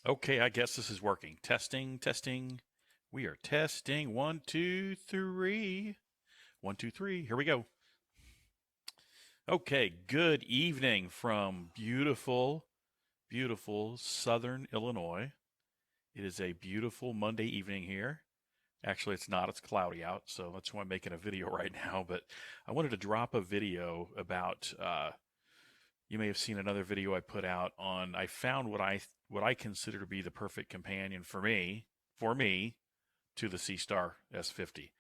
Okay, I guess this is working. Testing, testing. We are testing. One, two, three. One, two, three. Here we go. Okay, good evening from beautiful, beautiful southern Illinois. It is a beautiful Monday evening here. Actually, it's not. It's cloudy out, so that's why I'm making a video right now. But I wanted to drop a video about. You may have seen another video I put out on. I found what I consider to be the perfect companion for me to the Seestar S50.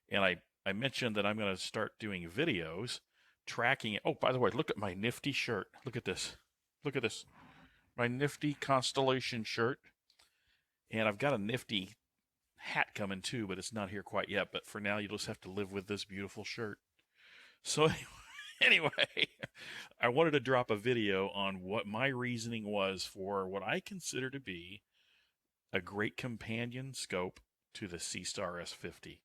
And I mentioned that I'm going to start doing videos tracking it. Oh, by the way, look at my nifty shirt. Look at this. Look at this. My nifty Constellation shirt. And I've got a nifty hat coming too, but it's not here quite yet. But for now, you'll just have to live with this beautiful shirt. So anyway, I wanted to drop a video on what my reasoning was for what I consider to be a great companion scope to the Seestar S50.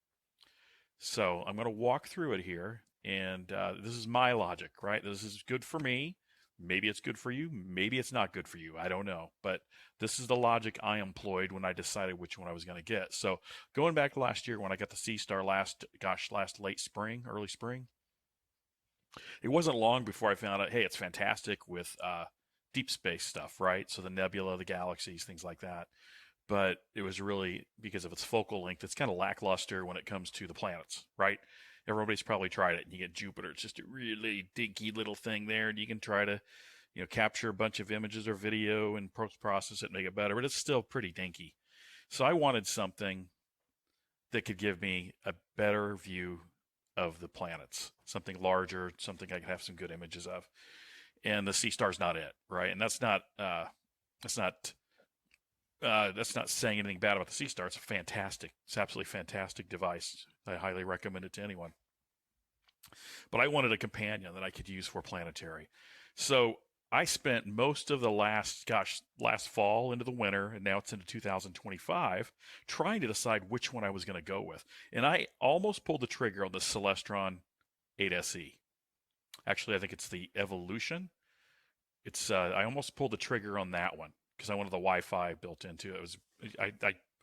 So I'm going to walk through it here, and this is my logic, right? This is good for me. Maybe it's good for you. Maybe it's not good for you. I don't know. But this is the logic I employed when I decided which one I was going to get. So going back to last year when I got the Seestar last late spring, early spring, it wasn't long before I found out, hey, it's fantastic with deep space stuff, right? So the nebula, the galaxies, things like that. But it was really because of its focal length. It's kind of lackluster when it comes to the planets, right? Everybody's probably tried it. And you get Jupiter. It's just a really dinky little thing there, and you can try to, capture a bunch of images or video and post-process it and make it better. But it's still pretty dinky. So I wanted something that could give me a better view of the planets, something larger, something I could have some good images of. And the Seestar's not it, right? And that's not that's not saying anything bad about the Seestar. It's fantastic. It's absolutely fantastic device. I highly recommend it to anyone. But I wanted a companion that I could use for planetary. So I spent most of the last fall into the winter, and now it's into 2025, trying to decide which one I was going to go with. And I almost pulled the trigger on the Celestron 8SE. Actually, I think it's the Evolution. I almost pulled the trigger on that one because I wanted the Wi-Fi built into it.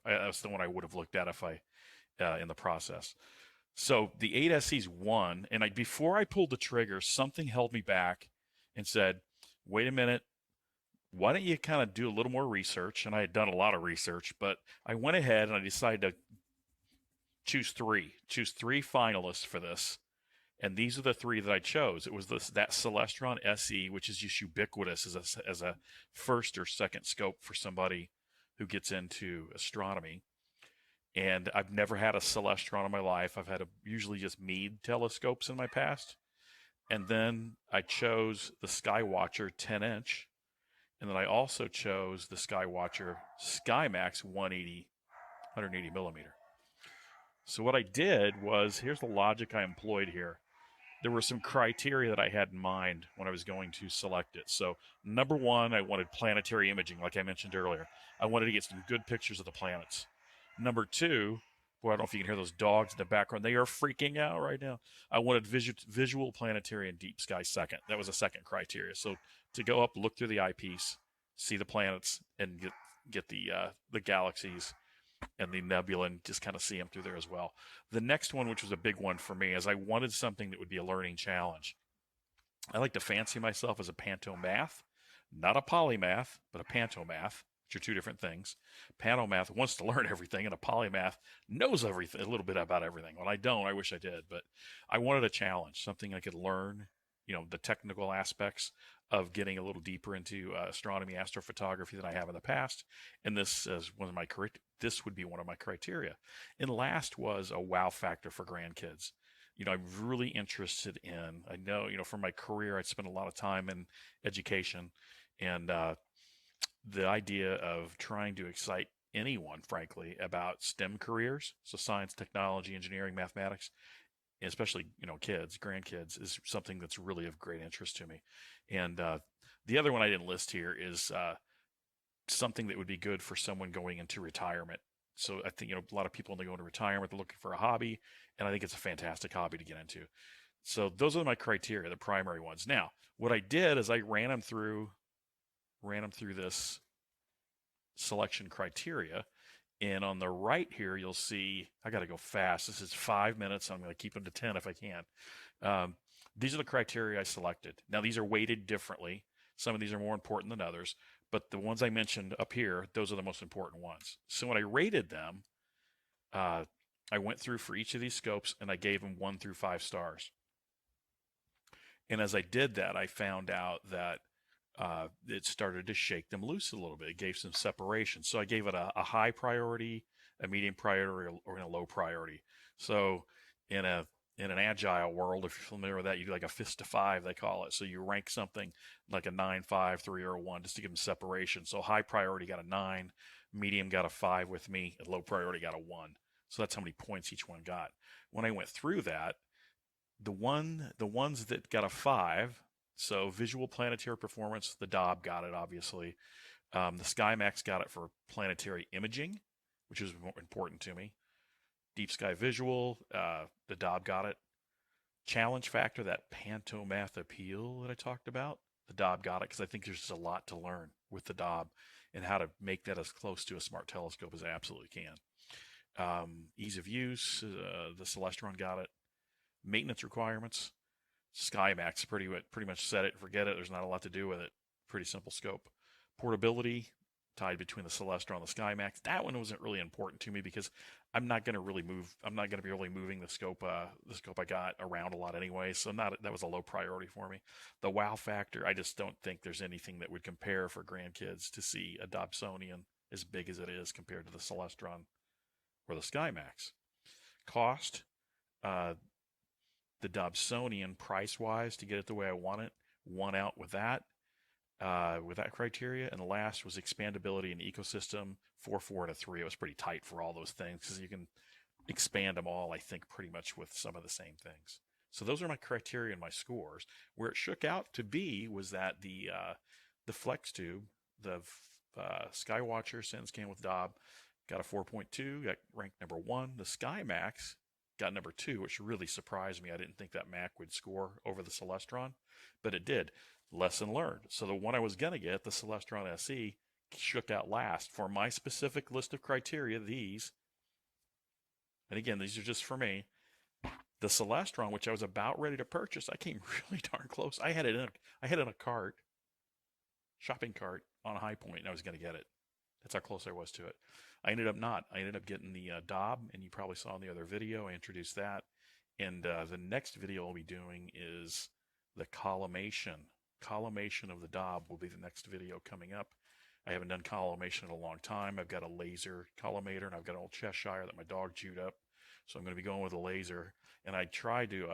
That's the one I would have looked at if I in the process. So the 8SE's won, and before I pulled the trigger, something held me back and said, "Wait a minute, why don't you kind of do a little more research?" And I had done a lot of research, but I went ahead and I decided to choose three finalists for this. And these are the three that I chose. It was that Celestron SE, which is just ubiquitous as a first or second scope for somebody who gets into astronomy. And I've never had a Celestron in my life. I've had usually just Meade telescopes in my past. And then I chose the Skywatcher 10-inch. And then I also chose the Skywatcher Skymax 180 millimeter. So what I did was, here's the logic I employed here. There were some criteria that I had in mind when I was going to select it. So number one, I wanted planetary imaging, like I mentioned earlier. I wanted to get some good pictures of the planets. Number two, boy, I don't know if you can hear those dogs in the background. They are freaking out right now. I wanted visual planetary and deep sky second. That was a second criteria. So to go up, look through the eyepiece, see the planets, and get the galaxies and the nebula and just kind of see them through there as well. The next one, which was a big one for me, is I wanted something that would be a learning challenge. I like to fancy myself as a pantomath, not a polymath, but a pantomath, which are two different things. Pantomath wants to learn everything, and a polymath knows everything, a little bit about everything. Well, I don't. I wish I did, but I wanted a challenge, something I could learn, the technical aspects of getting a little deeper into astronomy, astrophotography than I have in the past. And this is this would be one of my criteria. And last was a wow factor for grandkids. I'm really interested in, I know, from my career, I spent a lot of time in education, and the idea of trying to excite anyone, frankly, about STEM careers, so science, technology, engineering, mathematics, especially kids, grandkids, is something that's really of great interest to me. And the other one I didn't list here is something that would be good for someone going into retirement. So I think a lot of people, when they go into retirement, they're looking for a hobby, and I think it's a fantastic hobby to get into. So those are my criteria, the primary ones. Now, what I did is I ran them through this selection criteria. And on the right here, you'll see, I got to go fast. This is 5 minutes. I'm going to keep them to 10 if I can. These are the criteria I selected. Now, these are weighted differently. Some of these are more important than others, but the ones I mentioned up here, those are the most important ones. So when I rated them, I went through for each of these scopes and I gave them 1 through 5 stars. And as I did that, I found out that it started to shake them loose a little bit. It gave some separation. So I gave it a high priority, a medium priority, or a low priority. So in an agile world, if you're familiar with that, you do like a fist to 5, they call it. So you rank something like a 9, 5, 3, or a 1 just to give them separation. So high priority got a 9, medium got a 5 with me, and low priority got a 1. So that's how many points each one got. When I went through that, the ones that got a 5, so visual planetary performance, the Dob got it, obviously. The Skymax got it for planetary imaging, which is important to me. Deep sky visual, the Dob got it. Challenge factor, that pantomath appeal that I talked about, the Dob got it because I think there's just a lot to learn with the Dob and how to make that as close to a smart telescope as I absolutely can. Ease of use, the Celestron got it. Maintenance requirements, Skymax pretty much set it and forget it. There's not a lot to do with it. Pretty simple scope. Portability, tied between the Celestron and the Skymax. That one wasn't really important to me because I'm not going to really move. I'm not going to be really moving the scope I got around a lot anyway. So that was a low priority for me. The wow factor, I just don't think there's anything that would compare for grandkids to see a Dobsonian as big as it is compared to the Celestron or the Skymax. Cost, the Dobsonian price-wise to get it the way I want it, won out with that criteria. And the last was expandability and ecosystem, 4, 4, and a 3. It was pretty tight for all those things because you can expand them all, I think, pretty much with some of the same things. So those are my criteria and my scores. Where it shook out to be was that the FlexTube, the Skywatcher SynScan with Dob, got a 4.2, got ranked number 1. The Skymax got number 2, which really surprised me. I didn't think that Mac would score over the Celestron, but it did. Lesson learned. So the one I was going to get, the Celestron SE, shook out last. For my specific list of criteria, these, and again, these are just for me, the Celestron, which I was about ready to purchase, I came really darn close. I had it in a cart, shopping cart on a High Point, and I was going to get it. That's how close I was to it. I ended up not. I ended up getting the Dob, and you probably saw in the other video, I introduced that. And the next video I'll be doing is the collimation. Collimation of the Dob will be the next video coming up. I haven't done collimation in a long time. I've got a laser collimator, and I've got an old Cheshire that my dog chewed up. So I'm going to be going with a laser. And I tried to,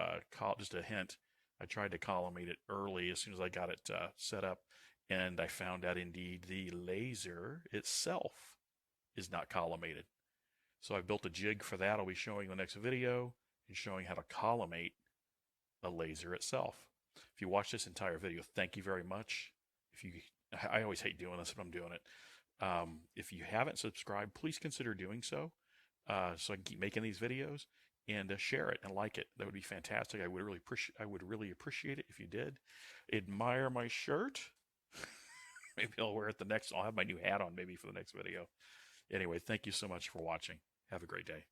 just a hint, I tried to collimate it early as soon as I got it set up. And I found out indeed the laser itself is not collimated. So I've built a jig for that. I'll be showing the next video and showing how to collimate a laser itself. If you watch this entire video, thank you very much. I always hate doing this, but I'm doing it. If you haven't subscribed, please consider doing so, so I can keep making these videos, and share it and like it. That would be fantastic. I would really appreciate it if you did. Admire my shirt. Maybe I'll wear it I'll have my new hat on maybe for the next video. Anyway, thank you so much for watching. Have a great day.